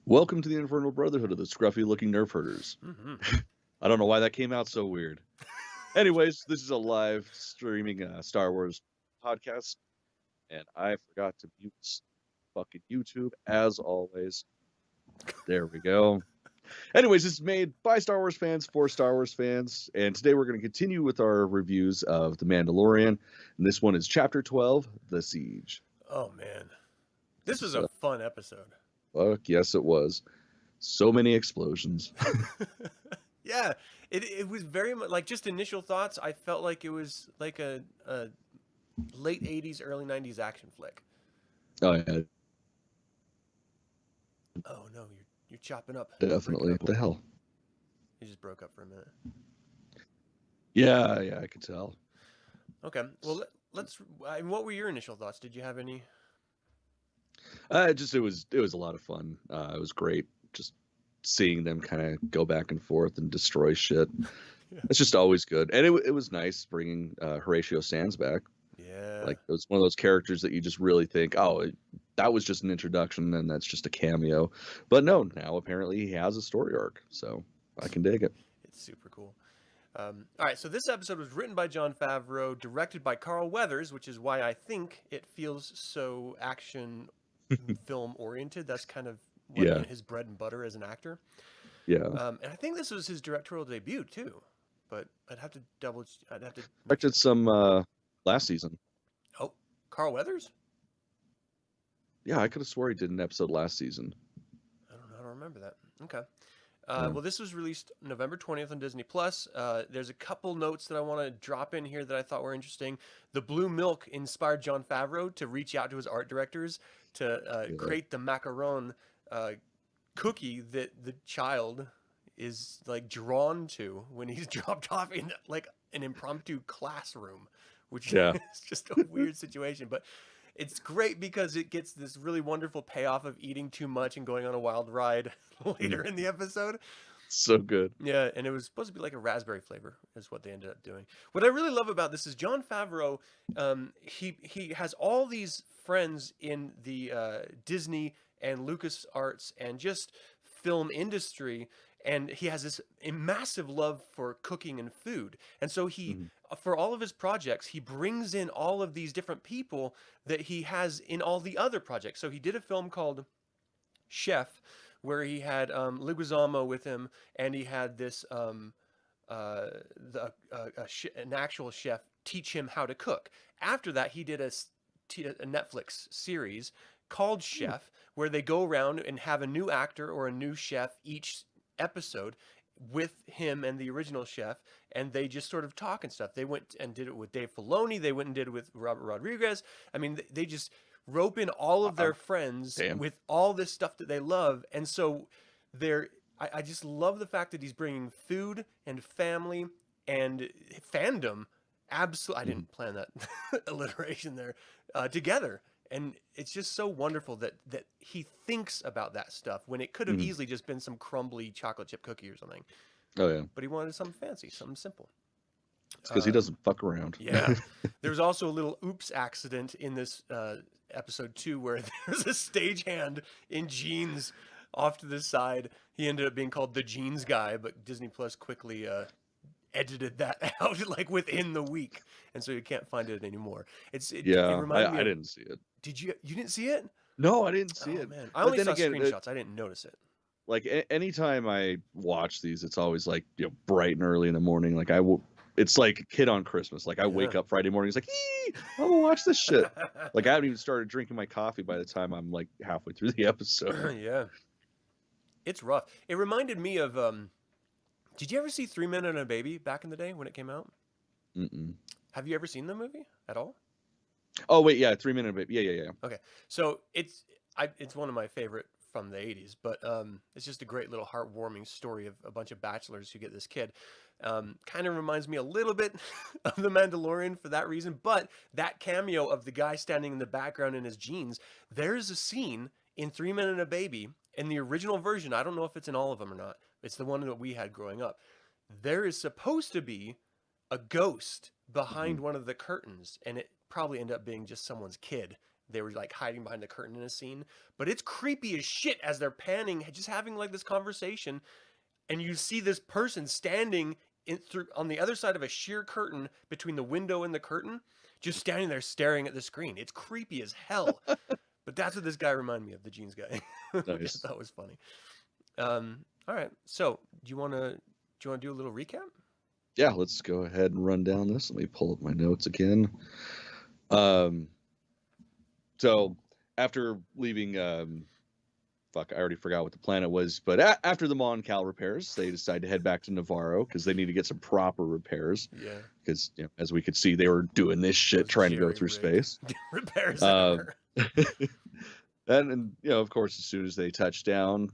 Welcome to the Infernal Brotherhood of the Scruffy Looking Nerf Herders. I don't know why that came out so weird. Anyways, this is a live streaming Star Wars podcast, and I forgot to mute fucking YouTube as always. There we go. Anyways, this is made by Star Wars fans for Star Wars fans, and today we're going to continue with our reviews of The Mandalorian, and this one is Chapter 12, The Siege. Oh, man. This was a fun episode. Fuck, yes, it was. So many explosions. Yeah, it was very much like just initial thoughts. I felt like it was like a late 80s, early 90s action flick. Oh, yeah. Oh, no, you're chopping up. Definitely. What the hell? You just broke up for a minute. Yeah, I could tell. Okay, well, let's. What were your initial thoughts? Did you have any? It was a lot of fun. It was great just seeing them kind of go back and forth and destroy shit. Yeah. It's just always good, and it was nice bringing Horatio Sands back. Yeah, like it was one of those characters that you just really think, oh, that was just an introduction and that's just a cameo. But no, now apparently he has a story arc, so I can dig it. It's super cool. All right, so this episode was written by Jon Favreau, directed by Carl Weathers, which is why I think it feels so action film oriented. That's kind of his bread and butter as an actor. Yeah. And I think this was his directorial debut too, but I'd have to Directed some last season. Oh, Carl Weathers? Yeah, I could have swore he did an episode last season. I don't remember that. Okay. Well, this was released November 20th on Disney Plus. There's a couple notes that I want to drop in here that I thought were interesting. The blue milk inspired Jon Favreau to reach out to his art directors to create the macaron cookie that the child is like drawn to when he's dropped off in like an impromptu classroom, which is just a weird situation. But it's great because it gets this really wonderful payoff of eating too much and going on a wild ride later in the episode. So good. Yeah, and it was supposed to be like a raspberry flavor is what they ended up doing. What I really love about this is Jon Favreau, he has all these friends in the Disney and LucasArts and just film industry, and he has this massive love for cooking and food. And so he, for all of his projects, he brings in all of these different people that he has in all the other projects. So he did a film called Chef, where he had Leguizamo with him, and he had this an actual chef teach him how to cook. After that, he did a Netflix series called Chef, where they go around and have a new actor or a new chef each episode with him and the original chef, and they just sort of talk and stuff. They went and did it with Dave Filoni. They went and did it with Robert Rodriguez. I mean, they just rope in all of their friends with all this stuff that they love. And so I just love the fact that he's bringing food and family and fandom. Absolutely. I didn't plan that alliteration there, together. And it's just so wonderful that he thinks about that stuff when it could have easily just been some crumbly chocolate chip cookie or something. Oh, yeah. But he wanted something fancy, something simple. It's because he doesn't fuck around. Yeah. There's also a little oops accident in this episode too, where there's a stagehand in jeans off to the side. He ended up being called the jeans guy, but Disney Plus quickly edited that out like within the week, and so you can't find it anymore. It reminded me I didn't see it. Did you didn't see it? No, I didn't see it. Man, I only saw screenshots. I didn't notice it. Like anytime I watch these, it's always like bright and early in the morning. Like it's like a kid on Christmas. Like I wake up Friday morning, it's like, I'm gonna watch this shit. Like I haven't even started drinking my coffee by the time I'm like halfway through the episode. Yeah, it's rough. It reminded me of did you ever see 3 Men and a Baby back in the day when it came out? Mm-mm. Have you ever seen the movie at all? Oh wait, yeah, 3 Men and a Baby. Yeah. Okay, so it's one of my favorite from the 80s, but it's just a great little heartwarming story of a bunch of bachelors who get this kid. Kind of reminds me a little bit of The Mandalorian for that reason, but that cameo of the guy standing in the background in his jeans, there's a scene in 3 Men and a Baby, in the original version, I don't know if it's in all of them or not, it's the one that we had growing up. There is supposed to be a ghost behind one of the curtains, and it probably ended up being just someone's kid. They were like hiding behind the curtain in a scene, but it's creepy as shit as they're panning, just having like this conversation, and you see this person standing on the other side of a sheer curtain between the window and the curtain, just standing there staring at the screen. It's creepy as hell. But that's what this guy reminded me of, the jeans guy. Nice. That was funny. All right, so do you want to do a little recap? Yeah, let's go ahead and run down this. Let me pull up my notes again. So after leaving, fuck, I already forgot what the planet was, but after the Mon Cal repairs, they decide to head back to Navarro because they need to get some proper repairs. Yeah. Because, you know, as we could see, they were doing this shit trying to go through space. Repairs. And, you know, of course, as soon as they touch down,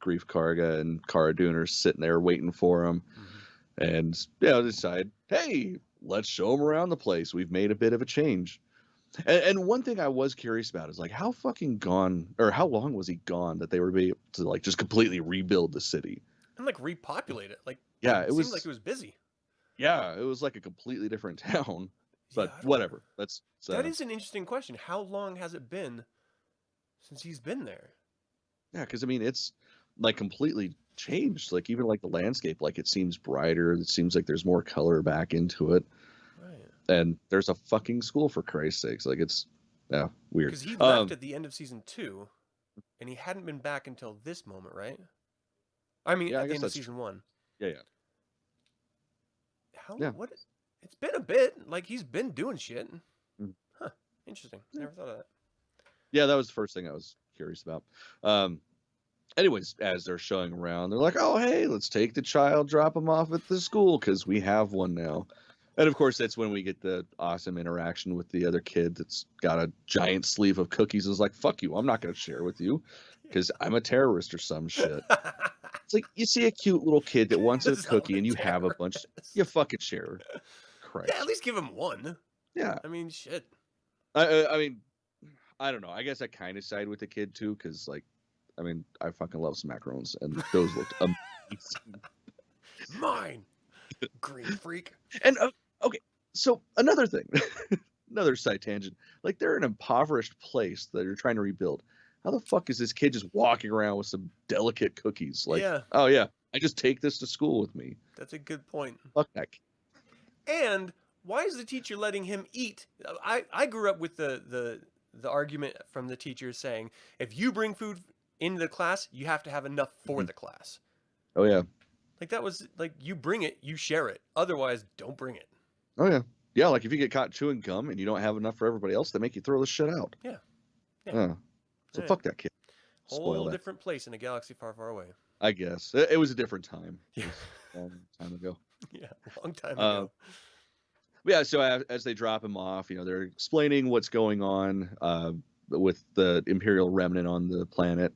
Grief Karga and Cara Dune are sitting there waiting for them. And, you know, decide, hey, let's show them around the place. We've made a bit of a change. And one thing I was curious about is, like, how fucking gone, or how long was he gone that they were able to, like, just completely rebuild the city? And, like, repopulate it. Like, yeah, it seemed like it was busy. Yeah, it was like a completely different town. But yeah, whatever. That is an interesting question. How long has it been since he's been there? Yeah, because, I mean, it's, like, completely changed. Like, even, like, the landscape, like, it seems brighter. It seems like there's more color back into it. And there's a fucking school, for Christ's sakes. Like, it's, yeah, weird. Because he left at the end of season 2, and he hadn't been back until this moment, right? I mean, at the end of season 1. Yeah. What? It's been a bit. Like, he's been doing shit. Huh. Interesting. Never thought of that. Yeah, that was the first thing I was curious about. Anyways, as they're showing around, they're like, oh, hey, let's take the child, drop him off at the school, because we have one now. And, of course, that's when we get the awesome interaction with the other kid that's got a giant sleeve of cookies and is like, fuck you, I'm not going to share with you because I'm a terrorist or some shit. It's like, you see a cute little kid that wants a cookie and you have a bunch. You fucking share. Christ. Yeah, at least give him one. Yeah. I mean, shit. I mean, I don't know. I guess I kind of side with the kid, too, because, like, I mean, I fucking love some macarons, and those looked amazing. Mine. Green freak. And, okay, so another thing, another side tangent. Like, they're in an impoverished place that you're trying to rebuild. How the fuck is this kid just walking around with some delicate cookies? Like, oh yeah, I just take this to school with me. That's a good point. Fuck that kid. And why is the teacher letting him eat? I grew up with the argument from the teacher saying, if you bring food into the class, you have to have enough for the class. Oh yeah. Like, that was like, you bring it, you share it. Otherwise, don't bring it. Oh yeah. Yeah, like if you get caught chewing gum and you don't have enough for everybody else, they make you throw this shit out. Yeah. So fuck that kid. Whole different place in a galaxy far, far away. I guess. It was a different time. Yeah. A long time ago. Yeah, a long time ago. Yeah, so as they drop him off, you know, they're explaining what's going on with the Imperial remnant on the planet.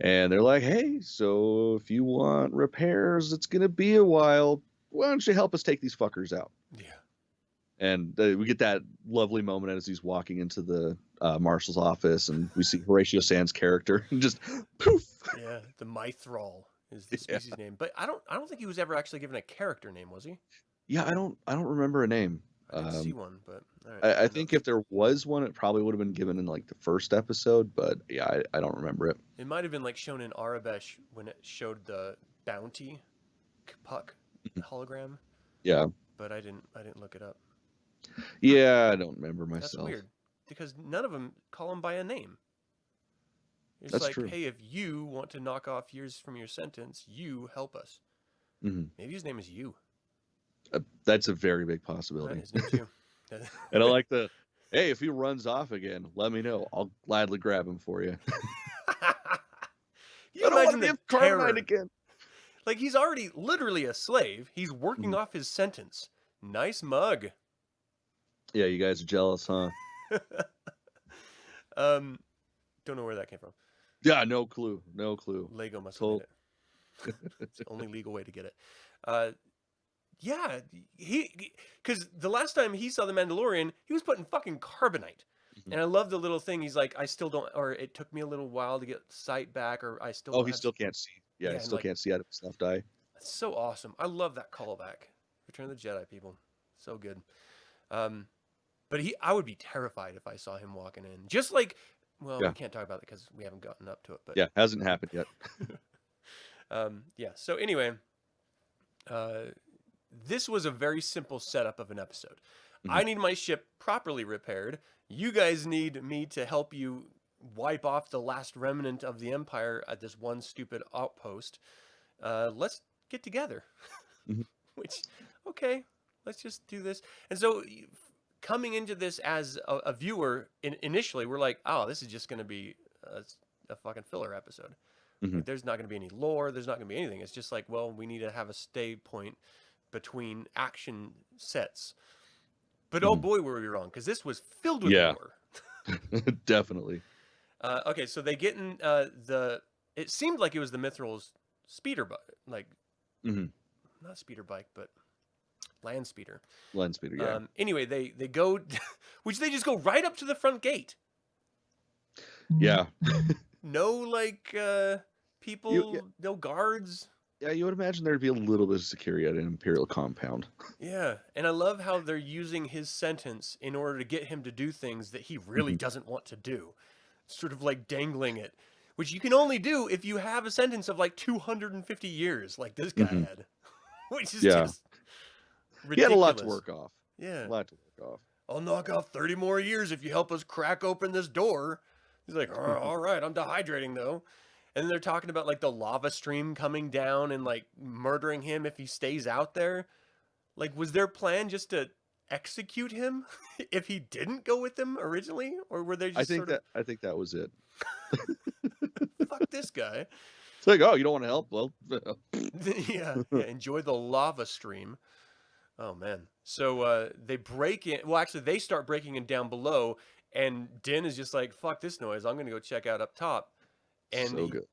And they're like, hey, so if you want repairs, it's going to be a while. Why don't you help us take these fuckers out? Yeah. And we get that lovely moment as he's walking into the marshal's office, and we see Horatio Sands' character and just poof. Yeah, the Mythrol is the species name, but I don't think he was ever actually given a character name, was he? Yeah, I don't remember a name. I didn't see one, but all right, I think if there was one, it probably would have been given in like the first episode, but yeah, I don't remember it. It might have been like shown in Arabesh when it showed the bounty puck hologram. Yeah, but I didn't look it up. Yeah, I don't remember myself. That's weird because none of them call him by a name. It's That's like, true. Hey, if you want to knock off years from your sentence, you help us. Maybe his name is you. That's a very big possibility. His name too. And I like the, hey, if he runs off again, let me know. I'll gladly grab him for you. You imagine the terror again. Like, he's already literally a slave. He's working off his sentence. Nice mug. Yeah, you guys are jealous, huh? Don't know where that came from. Yeah, no clue. No clue. Lego must have made it. It's the only legal way to get it. Yeah, because the last time he saw the Mandalorian, he was putting fucking carbonite. Mhm. And I love the little thing. He's like, I still don't, or it took me a little while to get sight back, or I still Oh, don't he have. still can't see. Yeah, he and still like, can't see out of his left eye. it's so awesome. I love that callback. Return of the Jedi, people. So good. But I would be terrified if I saw him walking in. Just like, well, Yeah. we can't talk about it because we haven't gotten up to it. But Yeah, hasn't happened yet. yeah. So anyway, this was a very simple setup of an episode. I need my ship properly repaired. You guys need me to help you wipe off the last remnant of the Empire at this one stupid outpost. Let's get together. Which, okay, let's just do this. And so coming into this as a viewer, initially, we're like, oh, this is just going to be a fucking filler episode. Like, there's not going to be any lore. There's not going to be anything. It's just like, well, we need to have a stay point between action sets. But oh boy, were we wrong, because this was filled with lore. Definitely. Okay, so they get in it seemed like it was the Mithral's speeder bike, like, not speeder bike, but land speeder. Land speeder, yeah. Anyway, they go, which they just go right up to the front gate. Yeah. No, like, people, no guards. Yeah, you would imagine there'd be a little bit of security at an Imperial compound. Yeah, and I love how they're using his sentence in order to get him to do things that he really doesn't want to do. Sort of like dangling it, which you can only do if you have a sentence of like 250 years, like this guy had. Which is just ridiculous. He had a lot to work off. Yeah. A lot to work off. I'll knock off 30 more years if you help us crack open this door. He's like, oh, all right, I'm dehydrating though. And then they're talking about like the lava stream coming down and like murdering him if he stays out there. Like, was their plan just to execute him if he didn't go with them originally, or were they just? I think that was it. Fuck this guy. It's like, oh, you don't want to help? Well, yeah, enjoy the lava stream. Oh man. So they break in. Well, actually, they start breaking in down below, and Din is just like, "Fuck this noise! I'm gonna go check out up top." And so good.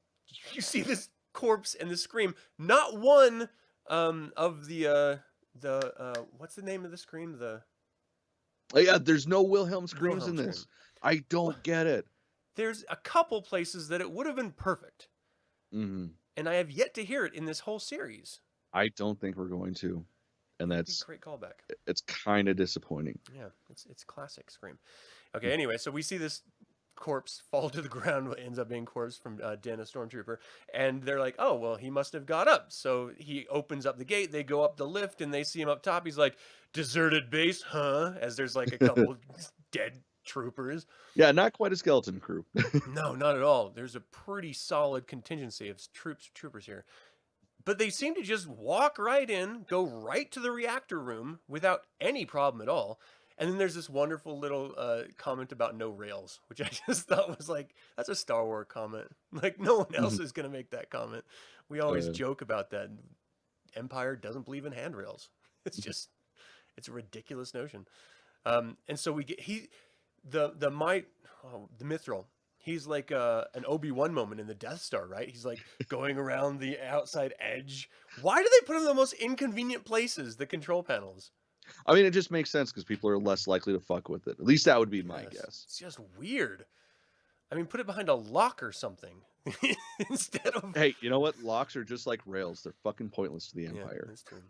You see this corpse and the scream. Not one of the what's the name of the scream? Yeah, there's no Wilhelm screams in this. I don't get it. There's a couple places that it would have been perfect. And I have yet to hear it in this whole series. I don't think we're going to. And that's a great callback. It's kind of disappointing. Yeah, it's classic Scream. Okay, anyway, so we see this corpse fall to the ground, what ends up being corpse from Din, a stormtrooper, and they're like, oh, well, he must have got up. So he opens up the gate, they go up the lift, and they see him up top. He's like, deserted base, huh? As there's like a couple dead troopers. Yeah, not quite a skeleton crew. No, not at all. There's a pretty solid contingency of troopers here. But they seem to just walk right in, go right to the reactor room without any problem at all. And then there's this wonderful little comment about no rails, which I just thought was like, that's a Star Wars comment. Like, no one else is going to make that comment. We always joke about that. Empire doesn't believe in handrails. It's just, it's a ridiculous notion. And so we get, the Mithril, he's like an Obi-Wan moment in the Death Star, right? He's like going around the outside edge. Why do they put him in the most inconvenient places, the control panels? I mean, it just makes sense because people are less likely to fuck with it. At least that would be my guess. It's just weird. I mean, put it behind a lock or something instead of... Hey, you know what? Locks are just like rails. They're fucking pointless to the Empire. Yeah, that's true.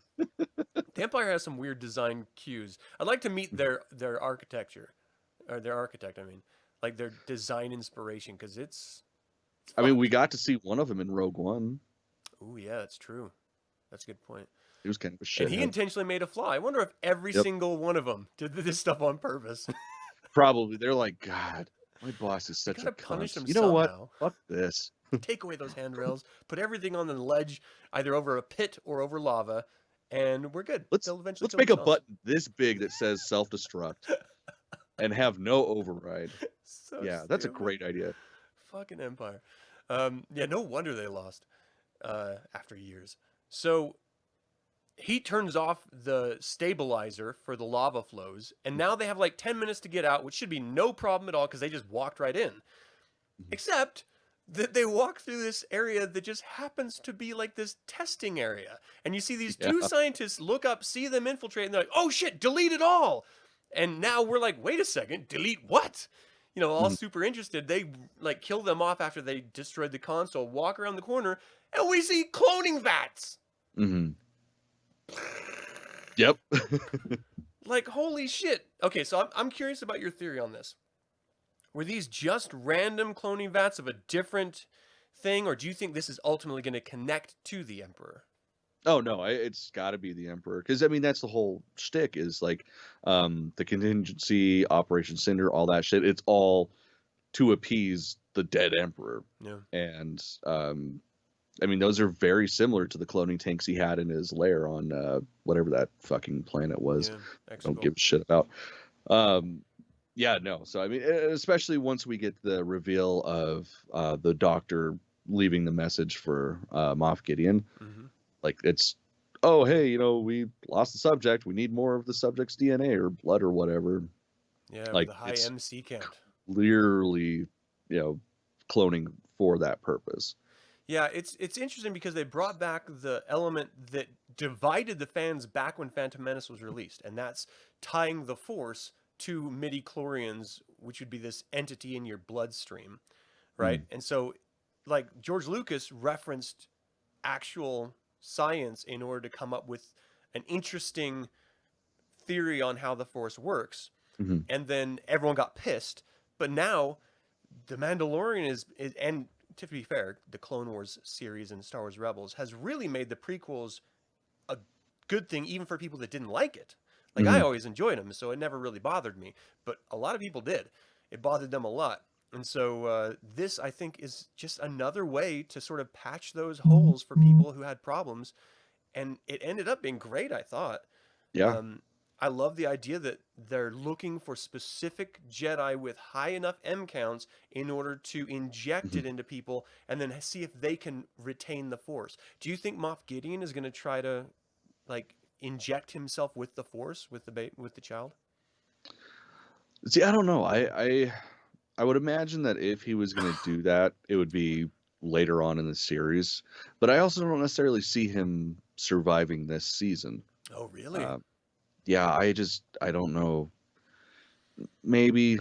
The Empire has some weird design cues. I'd like to meet their architecture. Or their architect, I mean. Like their design inspiration, because it's I mean, we got to see one of them in Rogue One. Oh, yeah, that's true. That's a good point. He was kind of a shit. And he intentionally made a fly. I wonder if every single one of them did this stuff on purpose. Probably. They're like, God, my boss is such a punish him. You know somehow. what? Fuck this. Take away those handrails. Put everything on the ledge, either over a pit or over lava, and we're good. Let's make a button this big that says self-destruct and have no override. Yeah, that's a great idea. Fucking Empire. Yeah, no wonder they lost after years. So he turns off the stabilizer for the lava flows, and now they have like 10 minutes to get out, which should be no problem at all because they just walked right in. Except that they walk through this area that just happens to be like this testing area. And you see these Yeah. two scientists look up, see them infiltrate, and they're like, oh shit, delete it all. And now we're like, wait a second, delete what? You know, all Mhm. super interested. They like kill them off after they destroyed the console, walk around the corner, and we see cloning vats. Mhm. Yep. Like, holy shit. Okay, so I'm curious about your theory on this. Were these just random cloning vats of a different thing, or do you think this is ultimately going to connect to the Emperor? Oh no, it's got to be the Emperor, because I mean that's the whole shtick is like the contingency, Operation Cinder, all that shit. It's all to appease the dead Emperor, Yeah. and I mean those are very similar to the cloning tanks he had in his lair on whatever that fucking planet was. Yeah. I don't Exegol. give a shit about. Um, yeah, no. So I mean, especially once we get the reveal of the Doctor leaving the message for Moff Gideon. Mm-hmm. Like it's, oh hey, you know, we lost the subject. We need more of the subject's DNA or blood or whatever. Yeah, with Like a high it's MC count. clearly, you know, cloning for that purpose. Yeah, it's interesting because they brought back the element that divided the fans back when Phantom Menace was released, and that's tying the Force to midi-chlorians, which would be this entity in your bloodstream, right? Mm. And so, like, George Lucas referenced actual science in order to come up with an interesting theory on how the Force works, Hmm. and then everyone got pissed. But now the Mandalorian is and to be fair, the Clone Wars series and Star Wars Rebels has really made the prequels a good thing, even for people that didn't like it. Like I Hmm. always enjoyed them, so it never really bothered me. But a lot of people did. It bothered them a lot. And so this, I think, is just another way to sort of patch those holes for people who had problems. And it ended up being great, I thought. Yeah. Um, I love the idea that they're looking for specific Jedi with high enough M counts in order to inject Hmm. it into people and then see if they can retain the Force. Do you think Moff Gideon is going to try to like inject himself with the Force with with the child? See, I don't know. I would imagine that if he was going to do that, it would be later on in the series. But I also don't necessarily see him surviving this season. Oh, really? Uh, yeah, I don't know. Maybe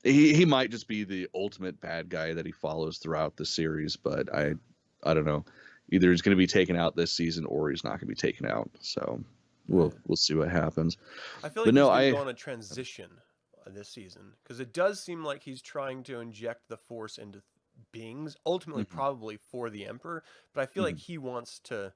he might just be the ultimate bad guy that he follows throughout the series, but I don't know. Either he's going to be taken out this season or he's not going to be taken out. So Right. we'll see what happens. I feel But like he's no, going to I go on a transition this season because it does seem like he's trying to inject the Force into beings, ultimately mhm, probably for the Emperor. But I feel like mhm. he wants to.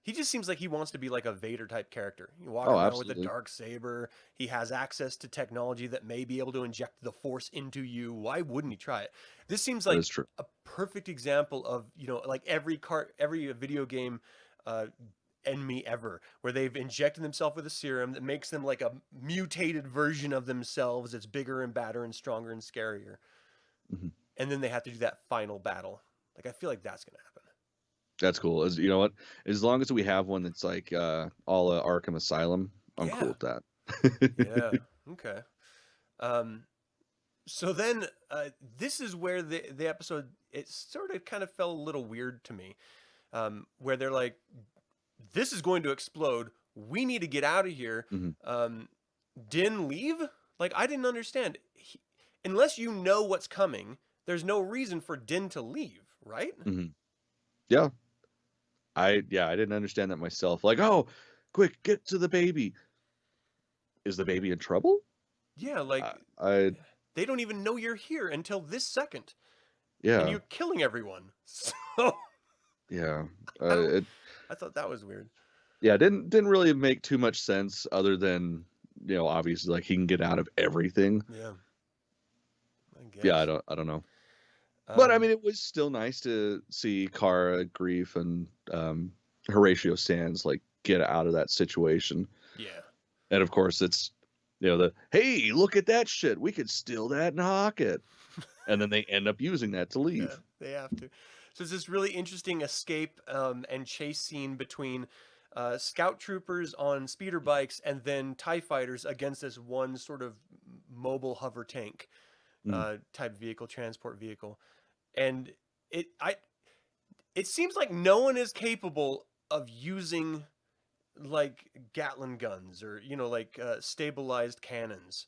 He just seems like he wants to be like a Vader type character. You walk Oh, around with a absolutely. dark saber. He has access to technology that may be able to inject the Force into you. Why wouldn't he try it? This seems That is like true. a perfect example of like every video game uh, enemy ever, where they've injected themselves with a serum that makes them like a mutated version of themselves that's bigger and badder and stronger and scarier. Mhm. And then they have to do that final battle. Like I feel like that's gonna happen. That's cool. As you know what, as long as we have one that's like all Arkham Asylum, I'm cool Yeah. with that. Yeah. Okay. Um, so then this is where the episode it sort of kind of felt a little weird to me, where they're like, "This is going to explode. We need to get out of here." Mhm, Um, Din leave? Like I didn't understand. Unless you know what's coming, there's no reason for Din to leave, right? mhm. Yeah, I didn't understand that myself. Like, oh, quick, get to the baby. Is the baby in trouble? Yeah, like I they don't even know you're here until this second, and yeah, you're killing everyone. So yeah. I don't. It I thought that was weird. yeah, didn't really make too much sense other than, you know, obviously like he can get out of everything. Yeah, I Yeah, guess. I don't know. But I Um, mean it was still nice to see Kara, Grief, and Horatio Sands like get out of that situation. yeah, And of course it's, you know, the hey, look at that shit. We could steal that and hawk it. And then they end up using that to yeah, leave. they have to. So it's this really interesting escape and chase scene between scout troopers on speeder bikes and then TIE fighters against this one sort of mobile hover tank Mm, type vehicle, transport vehicle. And it seems like no one is capable of using like Gatling guns or like stabilized cannons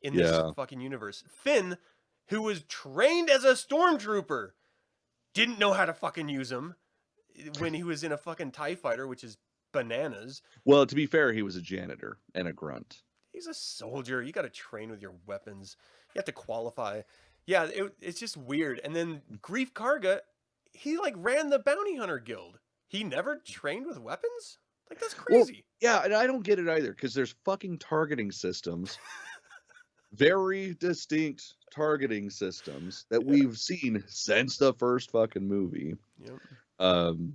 in this Yeah. fucking universe. Finn, who was trained as a stormtrooper, didn't know how to fucking use them when he was in a fucking TIE fighter, which is bananas. Well, to be fair, he was a janitor and a grunt. He's a soldier. You got to train with your weapons. You have to qualify. Yeah, it's just weird. And then Grief Karga, he like ran the bounty hunter guild. He never trained with weapons? Like, that's crazy. Well, yeah, and I don't get it either, because there's fucking targeting systems. Very distinct targeting systems that we've seen since the first fucking movie. Yep. And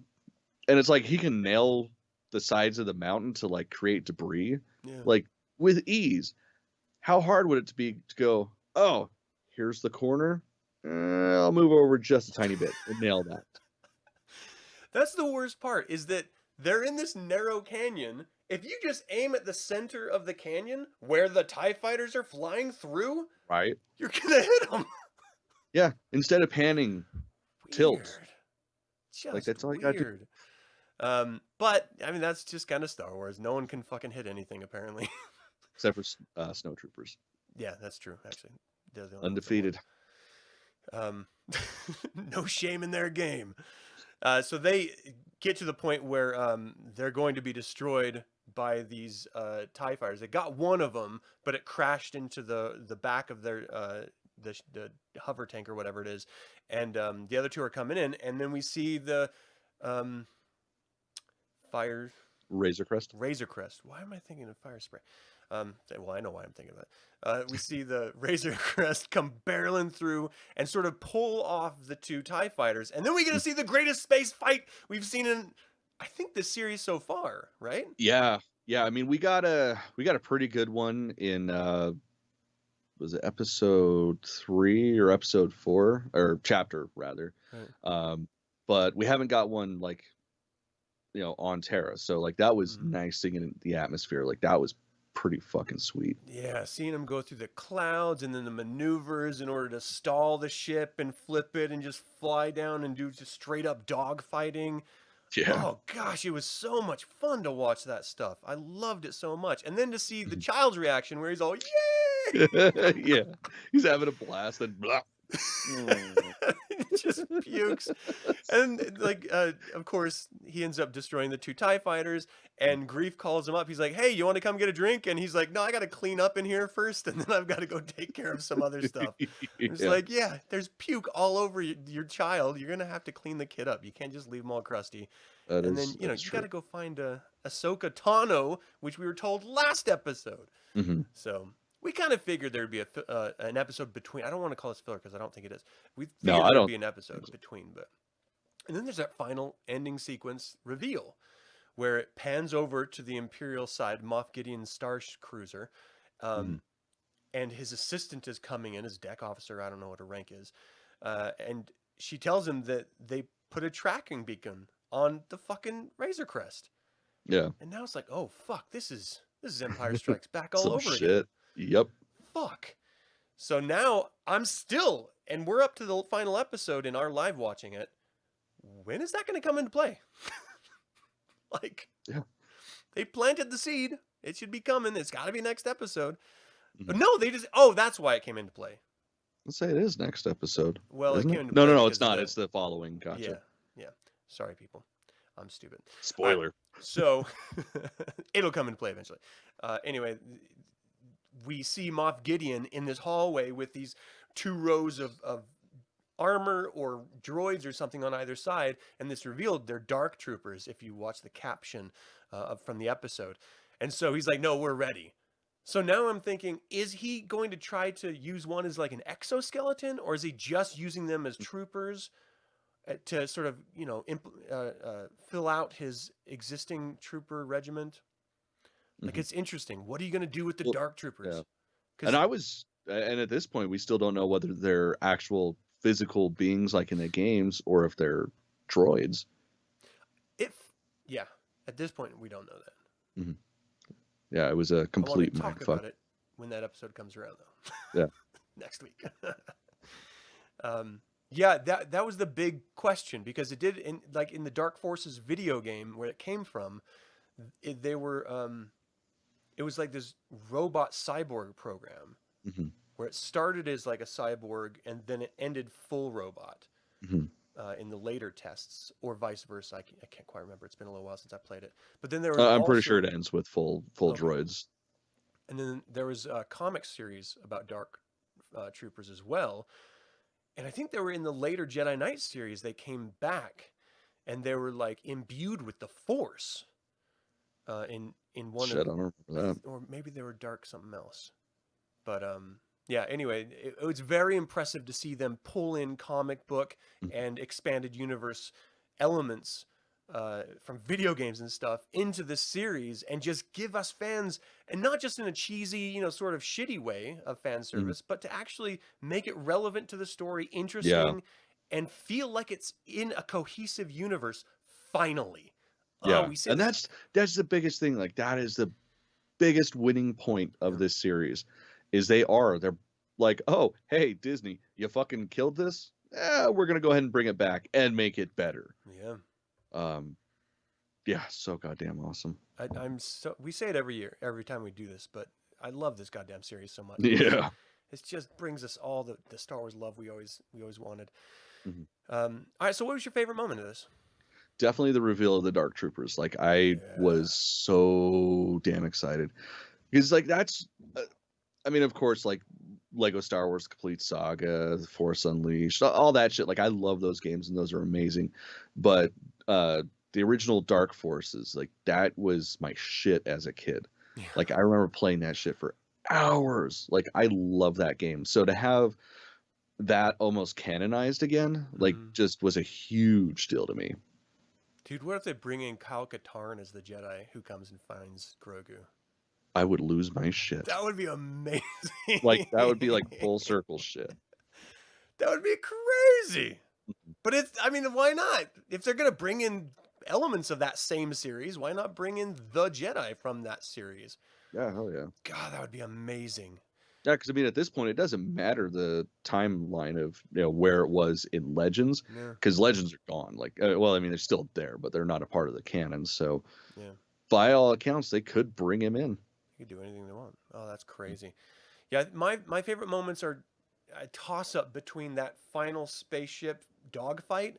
it's like he can nail the sides of the mountain to like create debris, Yeah. like with ease. How hard would it be to go, oh, here's the corner, I'll move over just a tiny bit and nail that. That's the worst part, is that they're in this narrow canyon. If you just aim at the center of the canyon where the TIE fighters are flying through, Right? you're gonna hit them. Yeah. Instead of panning, tilt. Just Like, that's all you gotta do. weird. But I mean, that's just kind of Star Wars. No one can fucking hit anything, apparently. Except for snowtroopers. Yeah, that's true. Actually, they're the only ones that Undefeated. won. No shame in their game. So they get to the point where they're going to be destroyed by these TIE fighters. They got one of them, but it crashed into the back of their the hover tank or whatever it is, and the other two are coming in, and then we see the fire Razor Crest. Why am I thinking of fire spray? Well, I know why I'm thinking of it. We see the Razor Crest come barreling through and sort of pull off the two TIE fighters. And then we get to see the greatest space fight we've seen in, I think, this series so far, right? Yeah. Yeah. I mean, we got a pretty good one in, was it episode 3 or episode 4 or chapter rather. Right. But we haven't got one like, on Terra. So like that was nice seeing it in the atmosphere. Like that was pretty fucking sweet. Yeah, seeing him go through the clouds and then the maneuvers in order to stall the ship and flip it and just fly down and do just straight up dog fighting. Yeah. Oh gosh, it was so much fun to watch that stuff. I loved it so much. And then to see the child's reaction where he's all, yay! Yeah. He's having a blast and blah. Just pukes. And like of course he ends up destroying the two TIE fighters, and Grief calls him up. He's like, hey, you want to come get a drink? And he's like, no, I gotta clean up in here first, and then I've got to go take care of some other stuff. It's like, yeah, there's puke all over your child. You're gonna have to clean the kid up. You can't just leave him all crusty. And then you gotta go find Ahsoka Tano, which we were told last episode. So we kind of figured there'd be an episode between. I don't want to call this filler because I don't think it is. We figured there'd be an episode between, but and then there's that final ending sequence reveal where it pans over to the Imperial side, Moff Gideon's Star Cruiser, and his assistant is coming in, his deck officer. I don't know what her rank is, and she tells him that they put a tracking beacon on the fucking Razor Crest. Yeah. And now it's like, oh fuck, this is Empire Strikes Back all over shit. again. Yep. Fuck. So now I'm still, and we're up to the final episode in our live watching it. When is that going to come into play? Like, yeah, they planted the seed. It should be coming. It's got to be next episode. No, they just, oh, that's why it came into play. Let's say it is next episode. Well, it came into play. No, No, it's not. It's the following. Gotcha. Yeah. Sorry, people. I'm stupid. Spoiler. So it'll come into play eventually. Anyway, we see Moff Gideon in this hallway with these 2 rows of armor or droids or something on either side, and this revealed they're dark troopers if you watch the caption from the episode. And so he's like, no, we're ready. So now I'm thinking, is he going to try to use one as like an exoskeleton, or is he just using them as troopers to sort of, fill out his existing trooper regiment? Like, it's interesting. What are you going to do with the dark troopers? Yeah. And at this point, we still don't know whether they're actual physical beings like in the games or if they're droids. At this point, we don't know that. Yeah, it was a complete mindfuck. Talk about it when that episode comes around, though. Yeah. Next week. Yeah, that was the big question, because it did in the Dark Forces video game where it came from. They were it was like this robot cyborg program Hmm. where it started as like a cyborg and then it ended full robot Hmm. in the later tests, or vice versa. I can't quite remember. It's been a little while since I played it. But then there was I'm pretty sure also it ends with full okay, droids. and then there was a comic series about Dark Troopers as well. And I think they were in the later Jedi Knight series. They came back and they were like imbued with the Force in one Shit, I of, don't remember that. or maybe they were dark something else. But yeah. Anyway, it was very impressive to see them pull in comic book and expanded universe elements from video games and stuff into this series, and just give us fans, and not just in a cheesy, sort of shitty way of fan Mhm. service, but to actually make it relevant to the story, Yeah, interesting, and feel like it's in a cohesive universe. Finally, yeah, we say and this. that's the biggest thing. Like that is the biggest winning point of Yeah, this series, is they're like, oh, hey, Disney, you fucking killed this. We're gonna go ahead and bring it back and make it better. yeah. Um, yeah, so goddamn awesome. I'm so, we say it every year, every time we do this, but I love this goddamn series so much. Yeah. It just brings us all the Star Wars love we always wanted. Mhm. All right, so what was your favorite moment of this? Definitely the reveal of the Dark Troopers. Like I Yeah, was so damn excited because like that's I mean, of course, like Lego Star Wars Complete Saga, Force Unleashed, all that shit. Like I love those games and those are amazing. But the original Dark Forces, like that was my shit as a kid. yeah. Like I remember playing that shit for hours. Like I love that game. So to have that almost canonized again, like Mm. just was a huge deal to me. Dude, what if they bring in Kyle Katarn as the Jedi who comes and finds Grogu? I would lose my shit. That would be amazing. Like that would be like full circle shit. That would be crazy. But I mean, why not? If they're gonna bring in elements of that same series, why not bring in the Jedi from that series? Yeah, hell yeah. God, that would be amazing. Yeah, because I mean, at this point, it doesn't matter the timeline of where it was in Legends, Yeah, because Legends are gone. Like, well, I mean, they're still there, but they're not a part of the canon. So, yeah. by all accounts, they could bring him in. You could do anything they want. Oh, that's crazy. Yeah, my favorite moments are a toss up between that final spaceship dogfight,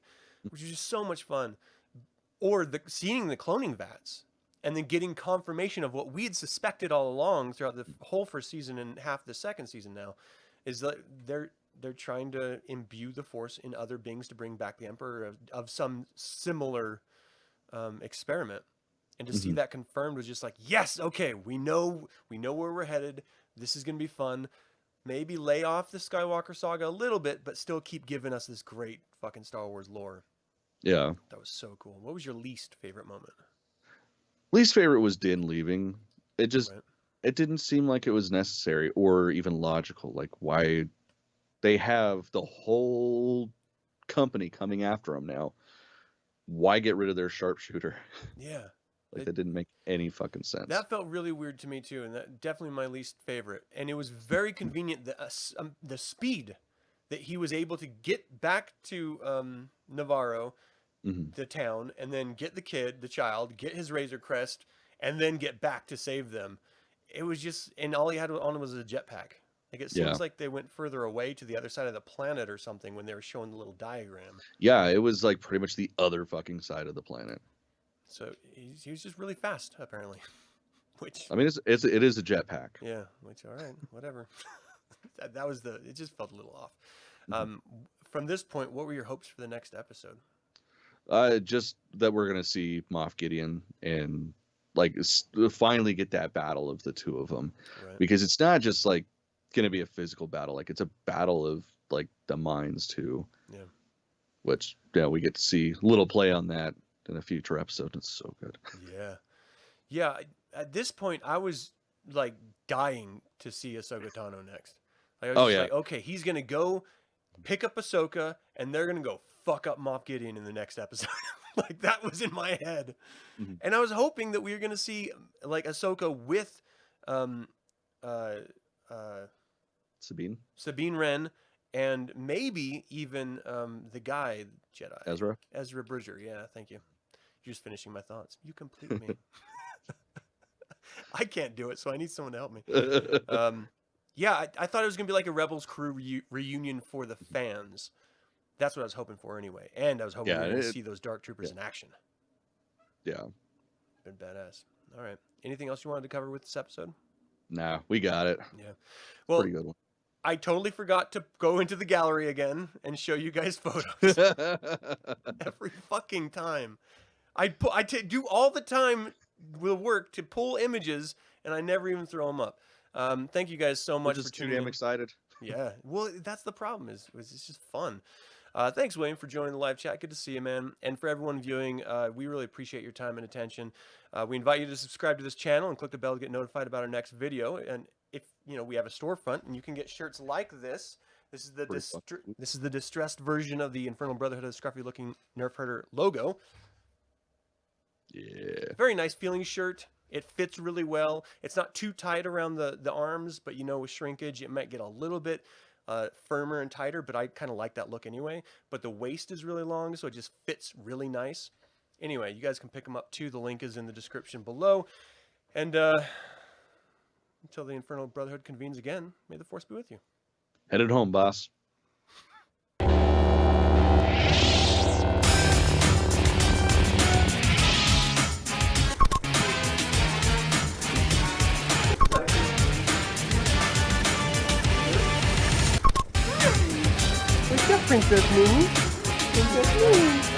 which is just so much fun, or seeing the cloning vats and then getting confirmation of what we had suspected all along throughout the whole first season and half the second season now, is that they're trying to imbue the Force in other beings to bring back the Emperor of some similar experiment. And to see Hmm. that confirmed was just like, yes, okay, we know where we're headed. This is gonna be fun. Maybe lay off the Skywalker saga a little bit, but still keep giving us this great fucking Star Wars lore. Yeah. That was so cool. What was your least favorite moment? Least favorite was Din leaving. It just Right? it didn't seem like it was necessary or even logical. Like, why they have the whole company coming after him now? Why get rid of their sharpshooter? Yeah. Like, It, that didn't make any fucking sense. that felt really weird to me too, and that definitely my least favorite. And it was very convenient that the speed that he was able to get back to Navarro, Hmm. the town, and then get the kid, the child, get his Razor Crest, and then get back to save them. It was just, and all he had on was a jetpack. Like it Yeah. seems like they went further away to the other side of the planet or something when they were showing the little diagram. Yeah, it was like pretty much the other fucking side of the planet. So he was just really fast, apparently. Which, I mean, it is a jetpack. yeah, which, all right, whatever. that was it just felt a little off. Mhm. From this point, what were your hopes for the next episode? Just that we're gonna see Moff Gideon and like finally get that battle of the two of them, Right. because it's not just like gonna be a physical battle. Like it's a battle of like the minds too, Yeah. which we get to see a little play on that in a future episode. It's so good. Yeah. Yeah. At this point, I was like dying to see Ahsoka Tano next. Like, I was Oh just yeah. like, okay, he's gonna go pick up Ahsoka, and they're gonna go fuck up Moff Gideon in the next episode. Like that was in my head, Mhm. and I was hoping that we were gonna see like Ahsoka with um, uh, uh, Sabine. Sabine Wren and maybe even the guy Jedi Ezra Bridger. Yeah, thank you. You're just finishing my thoughts. You complete me. I can't do it, so I need someone to help me. Yeah, I thought it was gonna be like a Rebels crew reunion for the fans. That's what I was hoping for anyway, and I was hoping we were gonna see those Dark Troopers in action. Yeah, been badass. All right, anything else you wanted to cover with this episode? Nah, we got it. Yeah, well, pretty good one. I totally forgot to go into the gallery again and show you guys photos. Every fucking time. I do all the time with work to pull images, and I never even throw them up. Thank you guys so much for tuning in. I'm excited. Yeah, well, that's the problem. It's just fun. Thanks, William, for joining the live chat. Good to see you, man. And for everyone viewing, we really appreciate your time and attention. We invite you to subscribe to this channel and click the bell to get notified about our next video. And if we have a storefront, and you can get shirts like this. This is the distressed version of the Infernal Brotherhood of the Scruffy Looking Nerf Herder logo. Yeah. Very nice feeling shirt. It fits really well. It's not too tight around the arms, but with shrinkage, it might get a little bit firmer and tighter, but I kind of like that look anyway. But the waist is really long, so it just fits really nice. Anyway, you guys can pick them up too. The link is in the description below. And until the Infernal Brotherhood convenes again, may the Force be with you. Headed home, boss. Wake up, Princess Mimi. Princess Mimi.